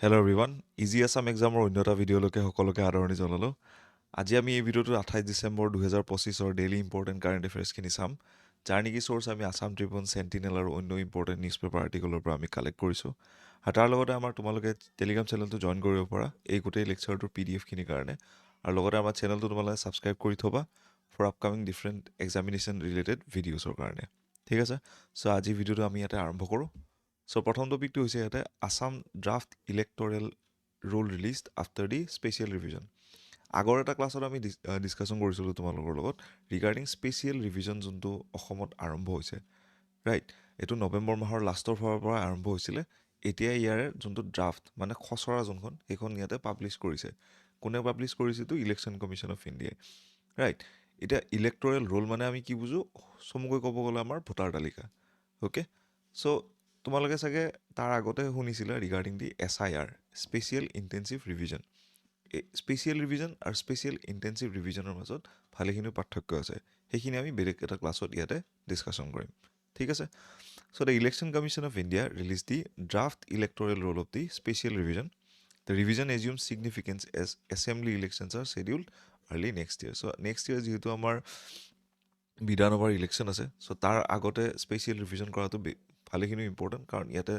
Hello' everyone easy Assam এক্সামৰ অন্য এটা ভিডিঅ'লৈকে সকলোকে আদৰণি জনালোঁ আজি আমি এই ভিডিঅ'টো 28 ডিচেম্বৰ 2025 ডেইলি ইম্পৰ্টেণ্ট কাৰেণ্ট এফেয়াৰ্ছখিনি চাম যাৰ নেকি চ'ৰ্চ আমি আছাম ট্ৰিবিউন চেণ্টিনেল আৰু অন্য ইম্পৰ্টেণ্ট নিউজ পেপাৰ আৰ্টিকলৰ পৰা আমি কালেক্ট কৰিছোঁ আৰু তাৰ লগতে আমাৰ তোমালোকে টেলিগ্ৰাম চেনেলটো জইন কৰিব পৰা এই গোটেই লেকচাৰটোৰ PDF খিনিৰ কাৰণে আৰু লগতে আমাৰ চেনেলটো তোমালোকে ছাবস্ক্ৰাইব কৰি থ'বা for upcoming different examination related ভিডিঅ'ছৰ কাৰণে ঠিক আছে চ' আজি ভিডিঅ'টো আমি ইয়াতে আৰম্ভ কৰোঁ চ' প্ৰথম টপিকটো হৈছে ইয়াতে Assam draft electoral roll released after the special revision আগৰ এটা ক্লাছত আমি ডিছকাশ্যন কৰিছিলোঁ তোমালোকৰ লগত ৰিগাৰ্ডিং স্পেচিয়েল ৰিভিজন যোনটো অসমত আৰম্ভ হৈছে ৰাইট এইটো নৱেম্বৰ মাহৰ লাষ্টৰ ফালৰ পৰা আৰম্ভ হৈছিলে এতিয়া ইয়াৰে যোনটো ড্ৰাফ্ট মানে খচৰা যোনখন সেইখন ইয়াতে পাব্লিছ কৰিছে কোনে পাব্লিছ কৰিছেতো ইলেকশ্যন কমিশ্যন অফ ইণ্ডিয়াই ৰাইট এতিয়া ইলেক্টৰেল ৰোল মানে আমি কি বুজো চমুকৈ ক'ব গ'লে আমাৰ ভোটাৰ তালিকা অ'কে চ' তোমালোকে চাগে তাৰ আগতে শুনিছিলা ৰিগাৰ্ডিং দি SIR special intensive revision special revision আৰু স্পেচিয়েল ইণ্টেনচিভ ৰিভিজনৰ মাজত ভালেখিনি পাৰ্থক্য আছে সেইখিনি আমি বেলেগ এটা ক্লাছত ইয়াতে ডিছকাশ্যন কৰিম ঠিক আছে so' the election commission of India release the draft electoral roll of the special revision the revision assume significance as assembly elections are scheduled early next year so' next year যিহেতু আমাৰ বিধানসভাৰ election আছে চ' তাৰ আগতে special revision কৰাটো ভালেখিনি important কাৰণ ইয়াতে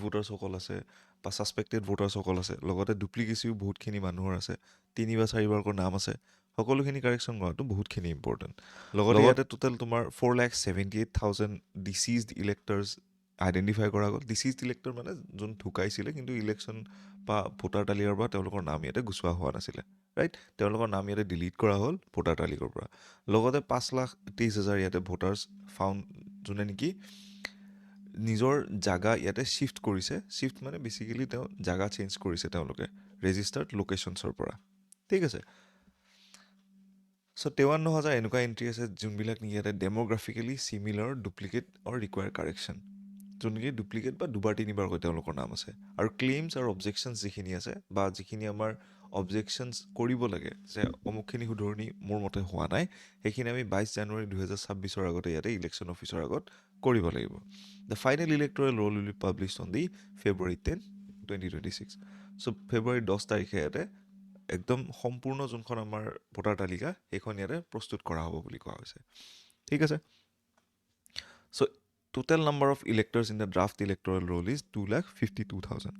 ভোটাৰ্ছসকল আছে বা ছাছপেক্টেড ভোটাৰ্ছসকল আছে লগতে ডুপ্লিকেচিও বহুতখিনি মানুহৰ আছে 3 বা 4বাৰকৈ নাম আছে সকলোখিনি কাৰেকশ্যন কৰাটো বহুতখিনি ইম্পৰ্টেণ্ট লগতে ইয়াতে টোটেল তোমাৰ 4,78,000 ডিচিজড ইলেক্টৰ্ছ আইডেণ্টিফাই কৰা গ'ল ডিচিজড ইলেক্টৰ মানে যোন ঢুকাইছিলে কিন্তু ইলেকশ্যন বা ভোটাৰ তালিকাৰ পৰা তেওঁলোকৰ নাম ইয়াতে গুচোৱা হোৱা নাছিলে ৰাইট তেওঁলোকৰ নাম ইয়াতে ডিলিট কৰা হ'ল ভোটাৰ তালিকাৰ পৰা লগতে 5,23,000 ইয়াতে ভোটাৰ্ছ ফাউণ্ড যোনে নেকি নিজৰ জাগা ইয়াতে শ্বিফ্ট কৰিছে শ্বিফ্ট মানে বেচিকেলি তেওঁ জাগা চেঞ্জ কৰিছে তেওঁলোকে ৰেজিষ্টাৰ্ড লোকেশ্যনছৰ পৰা ঠিক আছে চ' 53,000 এনেকুৱা এণ্ট্ৰি আছে যোনবিলাক নেকি ইয়াতে ডেম'গ্ৰাফিকেলি চিমিলাৰ ডুপ্লিকেট অৰ ৰিকুৱায়াৰ কাৰেকশ্যন যোন নেকি ডুপ্লিকেট বা দুবাৰ তিনিবাৰকৈ তেওঁলোকৰ নাম আছে আৰু ক্লেইমছ আৰু অবজেকশ্যনছ যিখিনি আছে বা যিখিনি আমাৰ অবজেকশ্যনছ কৰিব লাগে যে অমুকখিনি শুধৰণি মোৰ মতে হোৱা নাই সেইখিনি আমি 22 জানুৱাৰী 2026 আগতে ইয়াতে ইলেকশ্যন অফিচৰ আগত কৰিব লাগিব the final electoral roll will be published on the February 10, 2026 so' ফেব্ৰুৱাৰী 10 তাৰিখে ইয়াতে একদম সম্পূৰ্ণ যোনখন আমাৰ ভোটাৰ তালিকা সেইখন ইয়াতে প্ৰস্তুত কৰা হ'ব বুলি কোৱা হৈছে ঠিক আছে চ' total number of electors in the draft electoral roll is 2,52,000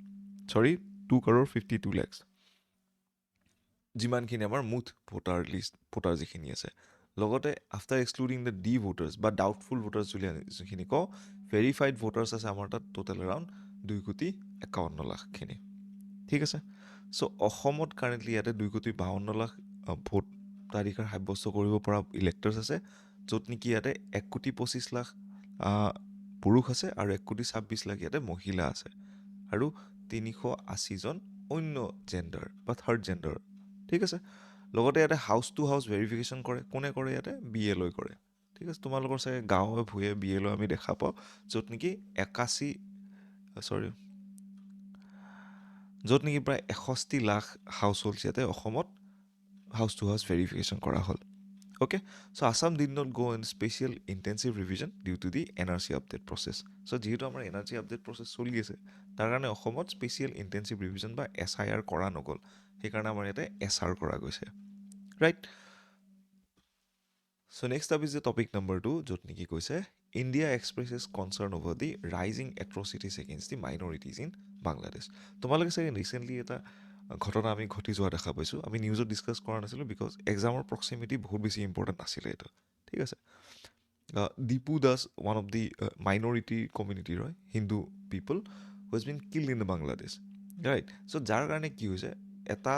sorry 2,52 lakhs যিমানখিনি আমাৰ মুঠ ভোটাৰ লিষ্ট ভোটাৰ যিখিনি আছে লগতে after excluding the D voters বা ডাউটফুল ভোটাৰ্ছ বুলি যিখিনি কওঁ ভেৰিফাইড ভোটাৰ্ছ আছে আমাৰ তাত টোটেল এৰাউণ্ড 2,51,00,000খিনি ঠিক আছে চ' অসমত কাৰেণ্টলি ইয়াতে 2,52,00,000 ভোট তালিকাৰ সাব্যস্ত কৰিব পৰা ইলেক্টৰ্ছ আছে য'ত নেকি ইয়াতে 1,25,00,000 পুৰুষ আছে আৰু 1,26,00,000 ইয়াতে মহিলা আছে আৰু 380জন অন্য জেণ্ডাৰ বা থাৰ্ড জেণ্ডাৰ ঠিক আছে লগতে ইয়াতে হাউচ টু হাউচ ভেৰিফিকেশ্যন কৰে কোনে কৰে ইয়াতে BLO কৰে ঠিক আছে তোমালোকৰ চাগে গাঁৱে ভূঞে BLO আমি দেখা পাওঁ য'ত নেকি য'ত নেকি প্ৰায় 61 লাখ হাউচ হোল্ডছ ইয়াতে অসমত হাউচ টু হাউচ ভেৰিফিকেশ্যন কৰা হ'ল okay so' Assam did not go' in special intensive revision due to the NRC update process so' যিহেতু আমাৰ NRC আপডেট প্ৰচেছ চলি আছে তাৰ কাৰণে অসমত স্পেচিয়েল ইণ্টেনচিভ ৰিভিজন বা SIR কৰা নগ'ল সেইকাৰণে আমাৰ ইয়াতে SR কৰা গৈছে right so' next up is the topic number 2 য'ত নেকি কৈছে India expresses concern over the rising atrocities against the minorities in Bangladesh তোমালোকে চাগে ৰিচেণ্টলি এটা ঘটনা আমি ঘটি যোৱা দেখা পাইছোঁ আমি নিউজত ডিছকাছ কৰা নাছিলোঁ বিকজ এক্সামৰ প্ৰক্সিমিটি বহুত বেছি ইম্পৰ্টেণ্ট নাছিলে এইটো ঠিক আছে Dipu Das one of the minority কমিউনিটিৰ হয় Hindu people who has been killed in the Bangladesh right so' যাৰ কাৰণে কি হৈছে এটা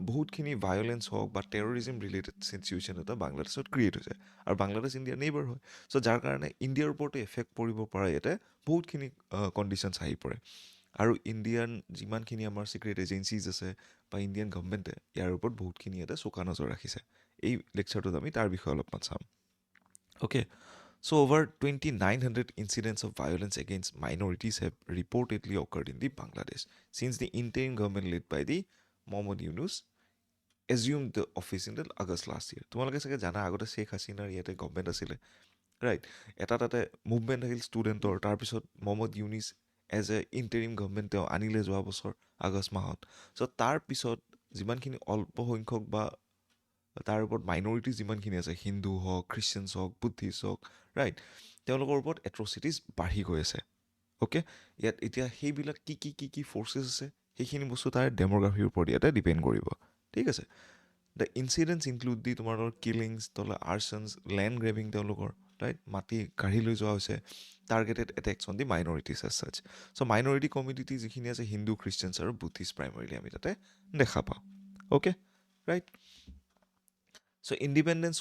বহুতখিনি ভায়লেঞ্চ হওক বা টেৰৰিজিম ৰিলেটেড চিটুৱেশ্যন এটা বাংলাদেশত ক্ৰিয়েট হৈছে আৰু বাংলাদেশ ইণ্ডিয়াৰ নেইবাৰ হয় চ' যাৰ কাৰণে ইণ্ডিয়াৰ ওপৰতে এফেক্ট পৰিব পৰা ইয়াতে বহুতখিনি কণ্ডিশ্যনছ আহি পৰে আৰু ইণ্ডিয়ান যিমানখিনি আমাৰ ছিক্ৰেট এজেঞ্চিজ আছে বা ইণ্ডিয়ান গভৰ্ণমেণ্টে ইয়াৰ ওপৰত বহুতখিনি ইয়াতে চোকা নজৰ ৰাখিছে এই লেকচাৰটোত আমি তাৰ বিষয়ে অলপমান চাম okay so' over 2,900 incidents of violence against minorities have reportedly occurred in the Bangladesh since the interim government led by the Mohammad Yunus assumed the office in the August last year তোমালোকে চাগে জানা আগতে শ্বেখ হাছিনাৰ ইয়াতে government আছিলে right এটা তাতে movement আহিল ষ্টুডেণ্টৰ তাৰপিছত Muhammad Yunus as a interim government তেওঁ আনিলে যোৱা বছৰ আগষ্ট মাহত। চ' তাৰ পিছত যিমানখিনি অল্প সংখ্যক বা তাৰ ওপৰত মাইনৰিটি যিমানখিনি আছে, হিন্দু হওক, খ্ৰীষ্টিয়ানছ হওক, বুদ্ধিষ্ট হওক, ৰাইট, তেওঁলোকৰ ওপৰত এট্ৰচিটিজ বাঢ়ি গৈ আছে। অ'কে, ইয়াত এতিয়া সেইবিলাক কি ফ'ৰ্চেছ আছে, সেইখিনি বস্তু তাৰ ডেম'গ্ৰাফিৰ ওপৰত ইয়াতে ডিপেণ্ড কৰিব। ঠিক আছে, দ্য ইনচিডেণ্টছ ইনক্লুড দি তোমালোকৰ কিলিংছ, আৰ্চনছ, লেণ্ড গ্ৰেবিং তেওঁলোকৰ, ৰাইট, মাটি কাঢ়ি লৈ যোৱা হৈছে, targeted attacks on the minorities as such. So' minority community যিখিনি আছে, হিন্দু, খ্ৰীষ্টিয়ানছ আৰু বুদ্ধিষ্ট প্ৰাইমাৰীলি আমি তাতে দেখা পাওঁ। Okay, right. So' independent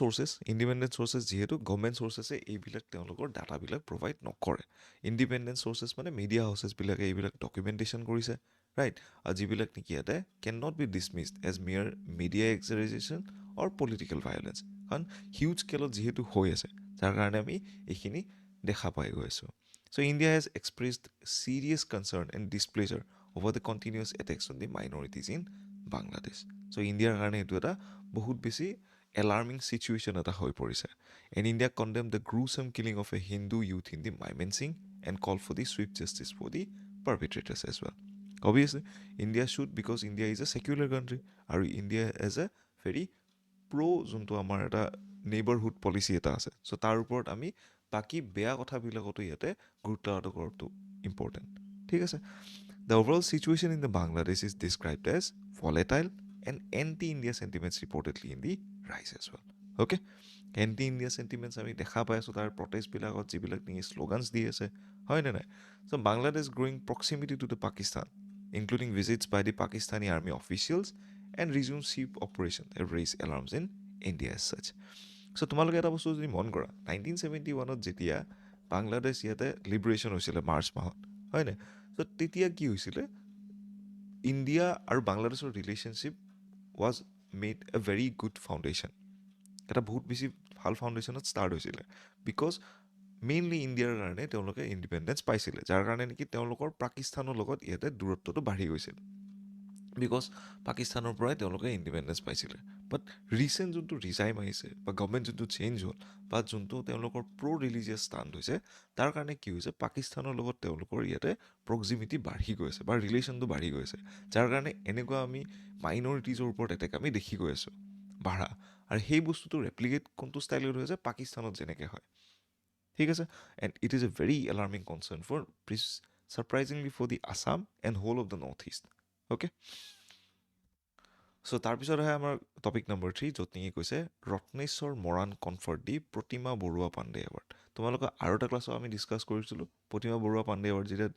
sources যিহেতু গভৰ্ণমেণ্ট চ'ৰ্চেছে এইবিলাক তেওঁলোকৰ ডাটাবিলাক প্ৰভাইড নকৰে। ইণ্ডিপেণ্ডেণ্ট চ'ৰ্চেছ মানে মিডিয়া হাউচেছবিলাকে এইবিলাক ডকুমেণ্টেশ্যন কৰিছে, ৰাইট, আৰু যিবিলাক নেকি ইয়াতে can not be dismissed as mere media exaggeration or political violence, কাৰণ হিউজ স্কেলত যিহেতু হৈ আছে, যাৰ কাৰণে আমি এইখিনি দেখা পাই গৈ আছোঁ। So' India has expressed serious concern and displeasure over the continuous attacks on the minorities in Bangladesh. So' ইণ্ডিয়াৰ কাৰণে এইটো এটা বহুত বেছি এলাৰ্মিং চিটুৱেশ্যন এটা হৈ পৰিছে। And India condemn the gruesome killing of a Hindu youth in the Mymensingh and call for the swift justice for the perpetrators as well. Obviously India should, because India is a secular country, আৰু India as a very যোনটো আমাৰ এটা neighbourhood policy এটা আছে, চ' তাৰ ওপৰত আমি বাকী বেয়া কথাবিলাকতো ইয়াতে গুৰুত্ব আৰোপ কৰাটো ইম্পৰ্টেণ্ট। ঠিক আছে, the overall situation in the Bangladesh is described as volatile and anti India sentiments reportedly in the rise as well. Okay, anti India sentiments আমি দেখা পাই আছোঁ তাৰ প্ৰটেষ্টবিলাকত, যিবিলাক নেকি শ্লোগানছ দি আছে, হয়নে নাই? So' Bangladesh growing proximity to the Pakistan, including visits by the Pakistani army officials and resumed sea operation have raised alarms in India as such. চ' তোমালোকে এটা বস্তু যদি মন কৰা, 1971 যেতিয়া বাংলাদেশ ইয়াতে লিবাৰেশ্যন হৈছিলে মাৰ্চ মাহত, হয়নে? চ' তেতিয়া কি হৈছিলে, ইণ্ডিয়া আৰু বাংলাদেশৰ relationship was made a very good foundation, এটা বহুত বেছি ভাল ফাউণ্ডেশ্যনত ষ্টাৰ্ট হৈছিলে, বিকজ মেইনলি ইণ্ডিয়াৰ কাৰণে তেওঁলোকে ইণ্ডিপেণ্ডেঞ্চ পাইছিলে, যাৰ কাৰণে নেকি তেওঁলোকৰ পাকিস্তানৰ লগত ইয়াতে দূৰত্বটো বাঢ়ি গৈছিল, বিকজ পাকিস্তানৰ পৰাই তেওঁলোকে ইণ্ডিপেণ্ডেঞ্চ পাইছিলে। বাট ৰিচেণ্ট যোনটো ৰিজাইম আহিছে বা গভৰ্ণমেণ্ট যোনটো চেঞ্জ হ'ল বা যোনটো তেওঁলোকৰ ৰিলিজিয়াছ ষ্টাণ্ড হৈছে, তাৰ কাৰণে কি হৈছে, পাকিস্তানৰ লগত তেওঁলোকৰ ইয়াতে প্ৰক্সিমিটি বাঢ়ি গৈ আছে বা ৰিলেশ্যনটো বাঢ়ি গৈ আছে, যাৰ কাৰণে এনেকুৱা আমি মাইনৰিটিজৰ ওপৰত এটেক আমি দেখি গৈ আছোঁ বাঢ়া, আৰু সেই বস্তুটো ৰেপ্লিকেট কোনটো ষ্টাইলত হৈ আছে, পাকিস্তানত যেনেকৈ হয়। ঠিক আছে, and it is a very alarming concern for surprisingly for the Assam and whole of the north east. Okay, so' তাৰপিছত আহে আমাৰ টপিক নম্বৰ 3, য'ত নেকি কৈছে Ratneswar Moran conferred the Pratima Barua Pandey award. তোমালোকক আৰু এটা ক্লাছত আমি ডিছকাছ কৰিছিলোঁ প্ৰতিমা বৰুৱা পাণ্ডে এৱাৰ্ড যেতিয়া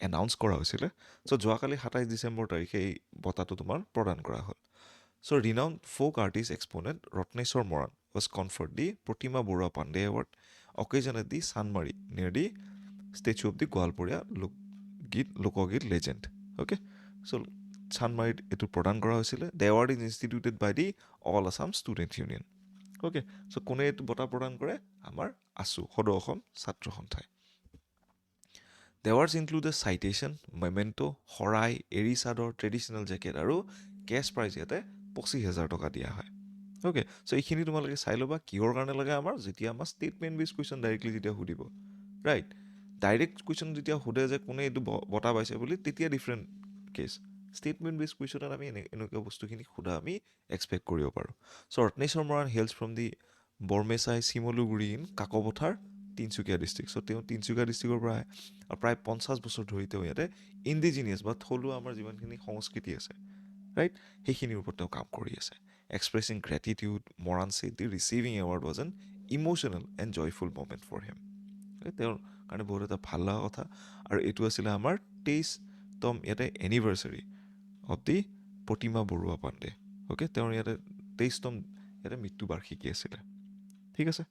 এনাউন্স কৰা হৈছিলে। চ' যোৱাকালি 27 ডিচেম্বৰ তাৰিখে এই বঁটাটো তোমাৰ প্ৰদান কৰা হ'ল। So' renowned folk artist exponent Ratneswar Moran was conferred the Pratima Barua Pandey award occasion at the Chandmari near the statue of the গোৱালপৰীয়া লোকগীত লেজেণ্ড। অ'কে, চ' চানমাৰীত এইটো প্ৰদান কৰা হৈছিলে। The award is instituted by the all Assam student union. Okay, so' কোনে এইটো বঁটা প্ৰদান কৰে, আমাৰ আছু সদৌ অসম ছাত্ৰ সন্থাই। দ্য এৱাৰ্ডছ ইনক্লুড এ চাইটেশ্যন, মেমেণ্টো, শৰাই, এৰী চাদৰ, ট্ৰেডিশ্যনেল জেকেট আৰু কেছ প্ৰাইজ ইয়াতে 25,000 টকা দিয়া হয়। অ'কে, চ' এইখিনি তোমালোকে চাই ল'বা কিহৰ কাৰণে লাগে আমাৰ, যেতিয়া আমাৰ ষ্টেটমেণ্ট বেছ কুৱেশ্যন ডাইৰেক্টলি যেতিয়া সুধিব, ৰাইট, ডাইৰেক্ট কুৱেশ্যন যেতিয়া সোধে যে কোনে এইটো বঁটা পাইছে বুলি, তেতিয়া ডিফাৰেণ্ট কেছ। ষ্টেটমেণ্ট বেছ কুৱেশ্যনত আমি এনেকুৱা বস্তুখিনি সোধা আমি এক্সপেক্ট কৰিব পাৰোঁ। So' Ratneswar Moran hails from the Barmechai Simaluguri in Kakopathar, Tinsukia district. So' তেওঁ তিনিচুকীয়া ডিষ্ট্ৰিক্টৰ পৰা আহে, আৰু প্ৰায় 50 বছৰ ধৰি তেওঁ ইয়াতে ইণ্ডিজিনিয়াছ বা থলুৱা আমাৰ যিমানখিনি সংস্কৃতি আছে, ৰাইট, সেইখিনিৰ ওপৰত তেওঁ কাম কৰি আছে। Expressing gratitude, Moran said the receiving award was an emotional and joyful moment for him. তেওঁৰ কাৰণে বহুত এটা ভাল লগা কথা, আৰু এইটো আছিলে আমাৰ 23তম ইয়াতে anniversary of the Pratima Barua Pandey. Okay, তেওঁৰ ইয়াতে 23তম ইয়াতে মৃত্যুবাৰ্ষিকী আছিলে। ঠিক আছে,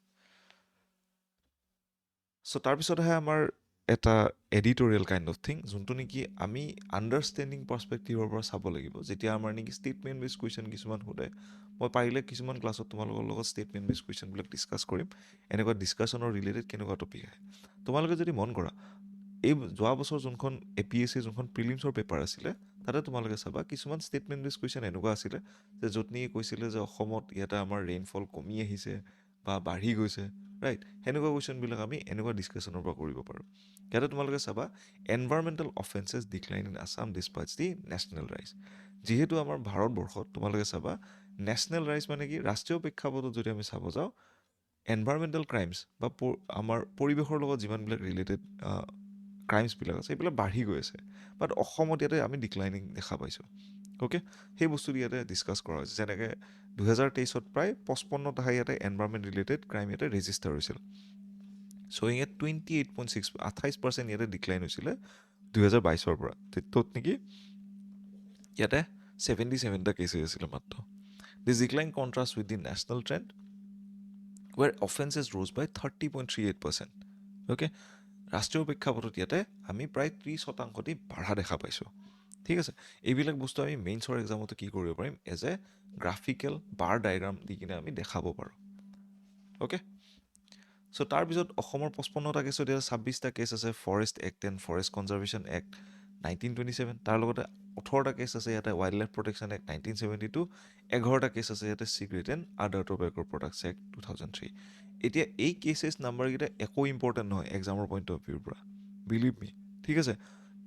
চ' তাৰপিছত আহে আমাৰ এটা এডিটৰিয়েল কাইণ্ড অফ থিং, যোনটো নেকি আমি আণ্ডাৰষ্টেণ্ডিং পাৰ্চপেক্টিভৰ পৰা চাব লাগিব। যেতিয়া আমাৰ নেকি ষ্টেটমেণ্ট বেছ কুৱেশ্যন কিছুমান সোধে, মই পাৰিলে কিছুমান ক্লাছত তোমালোকৰ লগত ষ্টেটমেণ্ট বেছ কুৱেশ্যনবিলাক ডিছকাছ কৰিম, এনেকুৱা ডিছকাশ্যনৰ ৰিলেটেড কেনেকুৱা টপিক আহে। তোমালোকে যদি মন কৰা, এই যোৱা বছৰ যোনখন APSC যোনখন প্ৰিলিমছৰ পেপাৰ আছিলে, তাতে তোমালোকে চাবা কিছুমান ষ্টেটমেণ্ট বেছ কুৱেশ্যন এনেকুৱা আছিলে যে য'ত নেকি কৈছিলে যে অসমত ইয়াতে আমাৰ ৰেইনফল কমি আহিছে বা বাঢ়ি গৈছে, ৰাইট সেনেকুৱা কুৱেশ্যনবিলাক আমি এনেকুৱা ডিছকাশ্যনৰ পৰা কৰিব পাৰোঁ ইয়াতে তোমালোকে চাবা environmental offences decline in Assam despite the national rise যিহেতু আমাৰ ভাৰতবৰ্ষত তোমালোকে চাবা নেশ্যনেল ৰাইজ মানে কি ৰাষ্ট্ৰীয় প্ৰেক্ষাপটত যদি আমি চাব যাওঁ এনভাইৰমেণ্টেল ক্ৰাইমছ বা আমাৰ পৰিৱেশৰ লগত যিমানবিলাক ৰিলেটেড ক্ৰাইমছবিলাক আছে এইবিলাক বাঢ়ি গৈ আছে বাট অসমত ইয়াতে আমি ডিক্লাইনিং দেখা পাইছোঁ অ'কে সেই বস্তুটো ইয়াতে ডিছকাছ কৰা হৈছে যেনেকৈ 2023 প্ৰায় 55টা ইয়াতে এনভাইৰমেণ্ট ৰিলেটেড ক্ৰাইম ইয়াতে ৰেজিষ্টাৰ হৈছিল শ্বয়িং এট 28.6 28% ইয়াতে ডিক্লাইন হৈছিলে 2022 পৰা ত'ত নেকি ইয়াতে 77টা কেছ আছিলে মাত্ৰ this decline contrast with the national trend where offences rose by 30.38%. Okay ৰাষ্ট্ৰীয় প্ৰেক্ষাপটত ইয়াতে আমি প্ৰায় 30% বাঢ়া দেখা পাইছোঁ ঠিক আছে এইবিলাক বস্তু আমি মেইনছৰ এক্সামতো কি কৰিব পাৰিম as a graphical bar diagram দি কিনে আমি দেখাব পাৰোঁ অ'কে চ' তাৰপিছত অসমৰ 55টা কেছত ইয়াত 26টা কেছ আছে forest act and forest conservation act 1927 তাৰ লগতে 18টা কেছ আছে ইয়াতে ৱাইল্ড লাইফ প্ৰটেকশ্যন এক্ট 1972 11টা কেছ আছে ইয়াতে cigarette and other টবেকৰ products act 2003 এতিয়া এই কেছেছ নাম্বাৰকেইটা একো ইম্পৰ্টেণ্ট নহয় এক্সামৰ পইণ্ট অফ ভিউৰ পৰা বিলিভ মি ঠিক আছে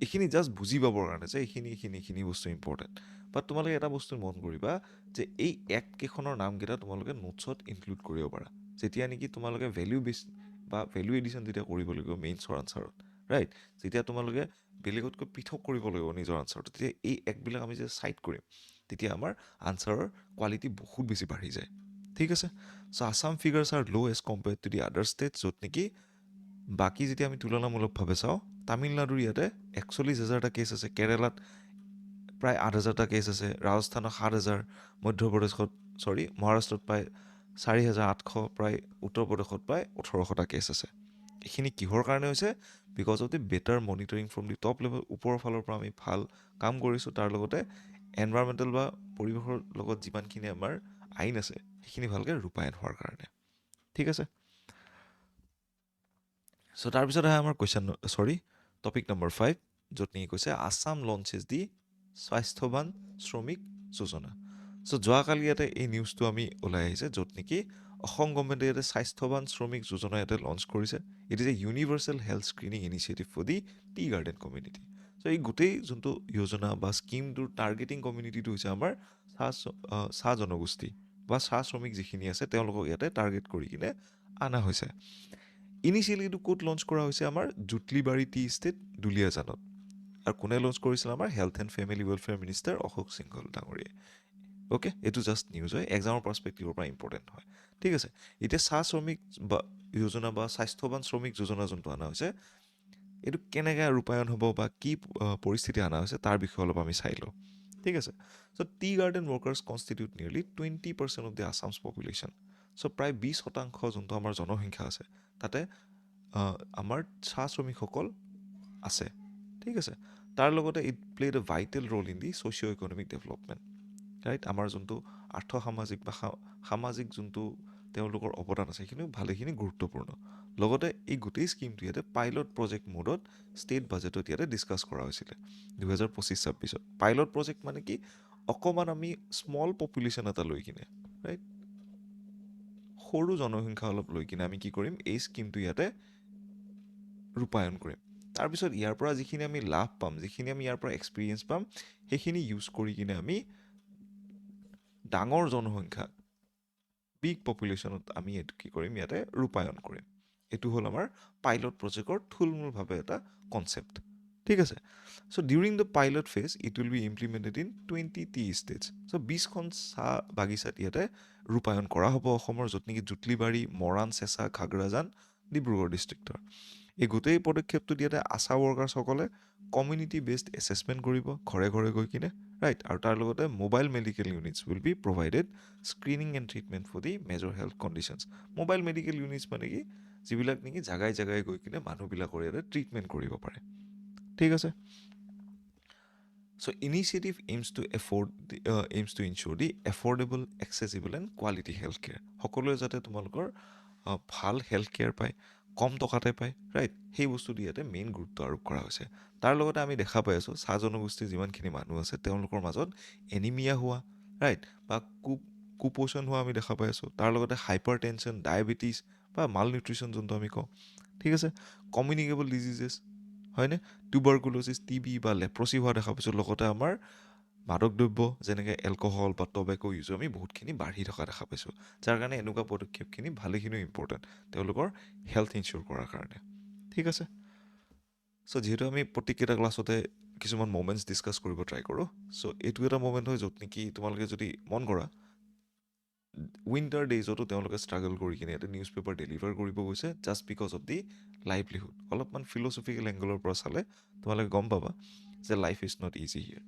এইখিনি জাষ্ট বুজি পাবৰ কাৰণে যে এইখিনি বস্তু ইম্পৰ্টেণ্ট বাট তোমালোকে এটা বস্তু মন কৰিবা যে এই এক্টকেইখনৰ নামকেইটা তোমালোকে নোটছত ইনক্লুড কৰিব পাৰা যেতিয়া নেকি তোমালোকে ভেলিউ বেছ বা ভেলিউ এডিশ্যন যেতিয়া কৰিব লাগিব মেইনছৰ আনচাৰত ৰাইট যেতিয়া তোমালোকে বেলেগতকৈ পৃথক কৰিব লাগিব নিজৰ আনচাৰটো তেতিয়া এই এক্টবিলাক আমি যেতিয়া চাইট কৰিম তেতিয়া আমাৰ আনচাৰৰ কোৱালিটি বহুত বেছি বাঢ়ি যায় ঠিক আছে চ' আছাম ফিগাৰ্ছ আৰ ল' এজ কম্পেয়াৰ্ড টু দি আদাৰ ষ্টেট য'ত নেকি বাকী যেতিয়া আমি তুলনামূলকভাৱে চাওঁ তামিলনাডুৰ ইয়াতে 41,000টা কেছ আছে কেৰেলাত প্ৰায় 8,000টা কেছ আছে ৰাজস্থানত 7,000 মধ্যপ্ৰদেশত মহাৰাষ্ট্ৰত প্ৰায় 4,800 প্ৰায় উত্তৰ প্ৰদেশত প্ৰায় 1,800টা কেছ আছে এইখিনি কিহৰ কাৰণে হৈছে because of the better monitoring from the top level ওপৰৰ ফালৰ পৰা আমি ভাল কাম কৰিছোঁ তাৰ লগতে এনভাইৰমেণ্টেল বা পৰিৱেশৰ লগত যিমানখিনি আমাৰ আইন আছে সেইখিনি ভালকৈ ৰূপায়ণ হোৱাৰ কাৰণে ঠিক আছে চ' তাৰপিছত আহে আমাৰ টপিক নম্বৰ 5 য'ত নেকি কৈছে আছাম লঞ্চেছ দি স্বাস্থ্যৱান শ্ৰমিক যোজনা চ' যোৱাকালি ইয়াতে এই নিউজটো আমি ওলাই আহিছে য'ত নেকি অসম গভৰ্ণমেণ্টে ইয়াতে স্বাস্থ্যৱান শ্ৰমিক যোজনা ইয়াতে লঞ্চ কৰিছে it is a universal health screening initiative for the tea garden community so' এই গোটেই যোনটো যোজনা বা স্কিমটোৰ টাৰ্গেটিং কমিউনিটিটো হৈছে আমাৰ চাহ জনগোষ্ঠী বা চাহ শ্ৰমিক যিখিনি আছে তেওঁলোকক ইয়াতে টাৰ্গেট কৰি কিনে অনা হৈছে ইনিচিয়েলি এইটো ক'ত লঞ্চ কৰা হৈছে আমাৰ জুটলিবাৰী টি ষ্টেট দুলীয়াজানত আৰু কোনে লঞ্চ কৰিছিল আমাৰ health and family welfare minister Ashok Singhal ডাঙৰীয়াই অ'কে এইটো জাষ্ট নিউজ হয় এক্সামৰ পাৰ্চপেক্টিভৰ পৰা ইম্পৰ্টেণ্ট হয় ঠিক আছে এতিয়া চাহ শ্ৰমিক বা যোজনা বা স্বাস্থ্যৱান শ্ৰমিক যোজনা যোনটো অনা হৈছে এইটো কেনেকৈ ৰূপায়ণ হ'ব বা কি পৰিস্থিতি অনা হৈছে তাৰ বিষয়ে অলপ আমি চাই লওঁ ঠিক আছে so' tea garden workers constitute nearly 20% of the Assam's population so' প্ৰায় 20% যোনটো আমাৰ জনসংখ্যা আছে তাতে আমাৰ চাহ শ্ৰমিকসকল আছে ঠিক আছে তাৰ লগতে it played a vital role in the socio' economic development right আমাৰ যোনটো আৰ্থ সামাজিক বা সামাজিক যোনটো তেওঁলোকৰ অৱদান আছে সেইখিনিও ভালেখিনি গুৰুত্বপূৰ্ণ লগতে এই গোটেই স্কিমটো ইয়াতে পাইলট প্ৰজেক্ট মোডত ষ্টেট বাজেটত ইয়াতে ডিছকাছ কৰা হৈছিলে 2025-26 পাইলট প্ৰজেক্ট মানে কি অকণমান আমি স্মল পপুলেশ্যন এটা লৈ কিনে ৰাইট সৰু জনসংখ্যা অলপ লৈ কিনে আমি কি কৰিম এই স্কিমটো ইয়াতে ৰূপায়ণ কৰিম তাৰপিছত ইয়াৰ পৰা যিখিনি আমি লাভ পাম যিখিনি আমি ইয়াৰ পৰা এক্সপিৰিয়েঞ্চ পাম সেইখিনি ইউজ কৰি কিনে আমি ডাঙৰ জনসংখ্যা বিগ পপুলেশ্যনত আমি এইটো কি কৰিম ইয়াতে ৰূপায়ণ কৰিম এইটো হ'ল আমাৰ পাইলট প্ৰজেক্টৰ থুলমূলভাৱে এটা কনচেপ্ট ঠিক আছে so' during the pilot phase it will be implemented in 20 tea estates so' 20খন চাহ বাগিচাত ইয়াতে ৰূপায়ণ কৰা হ'ব অসমৰ য'ত নেকি জুটলিবাৰী মৰাণ চেঁচা ঘাগ্ৰাজান ডিব্ৰুগড় ডিষ্ট্ৰিক্টৰ এই গোটেই পদক্ষেপটোত ইয়াতে আশা ৱৰ্কাৰ্ছসকলে কমিউনিটি বেছড এছেছমেণ্ট কৰিব ঘৰে ঘৰে গৈ কিনে ৰাইট আৰু তাৰ লগতে mobile medical units will be provided screening and treatment for the major health conditions mobile medical units মানে কি যিবিলাক নেকি জাগাই জাগাই গৈ কিনে মানুহবিলাকৰ ইয়াতে ট্ৰিটমেণ্ট কৰিব পাৰে ঠিক আছে so' initiative aims to ensure the affordable accessible and quality health care সকলোৱে যাতে তোমালোকৰ ভাল হেল্থ কেয়াৰ পায় কম টকাতে পায় ৰাইট সেই বস্তুটো ইয়াতে মেইন গুৰুত্ব আৰোপ কৰা হৈছে তাৰ লগতে আমি দেখা পাই আছোঁ চাহ জনগোষ্ঠীৰ যিমানখিনি মানুহ আছে তেওঁলোকৰ মাজত এনিমিয়া হোৱা ৰাইট বা কুপোষণ হোৱা আমি দেখা পাই আছোঁ তাৰ লগতে হাইপাৰ টেনশ্যন ডায়েবেটিছ বা মাল নিউট্ৰিশ্যন যোনটো আমি কওঁ, ঠিক আছে। কমিউনিকেবল ডিজিজেছ, হয়নে? টিউবাৰকুলোচিছ, টিবি বা লেপ্ৰচি হোৱা দেখা পাইছোঁ। লগতে আমাৰ মাদক দ্ৰব্য যেনেকৈ এলকহল বা টবেকো ইউজ আমি বহুতখিনি বাঢ়ি থকা দেখা পাইছোঁ, যাৰ কাৰণে এনেকুৱা পদক্ষেপখিনি ভালেখিনিও ইম্পৰ্টেণ্ট তেওঁলোকৰ হেল্থ ইনচিয়'ৰ কৰাৰ কাৰণে, ঠিক আছে। চ' যিহেতু আমি প্ৰত্যেককেইটা ক্লাছতে কিছুমান মমেণ্টছ ডিছকাছ কৰিব ট্ৰাই কৰোঁ, চ' এইটো এটা মমেণ্ট হয় য'ত নেকি তোমালোকে যদি মন কৰা উইণ্টাৰ ডেইজতো তেওঁলোকে ষ্ট্ৰাগল কৰি কিনে এটা নিউজ পেপাৰ ডেলিভাৰ কৰিব গৈছে just because of the livelihood. অলপমান ফিলচফিকেল এংগলৰ পৰা চালে তোমালোকে গম পাবা যে life is not easy here.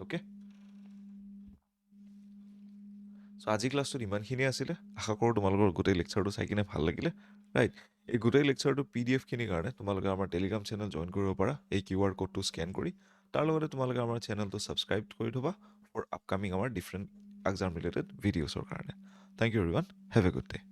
Okay, so' আজি ক্লাছটোত ইমানখিনিয়ে আছিলে। আশা কৰোঁ তোমালোকৰ গোটেই লেকচাৰটো চাই কিনে ভাল লাগিলে, ৰাইট। এই গোটেই লেকচাৰটো PDF-খিনিৰ কাৰণে তোমালোকে আমাৰ টেলিগ্ৰাম চেনেল জইন কৰিব পাৰা এই QR ক'ডটো স্কেন কৰি। তাৰ লগতে তোমালোকে আমাৰ চেনেলটো ছাবস্ক্ৰাইব কৰি থ'বা ফৰ আপকামিং আমাৰ ডিফাৰেণ্ট এক্সাম ৰিলেটেড ভিডিঅ'ছৰ কাৰণে। Thank you everyone, have a good day.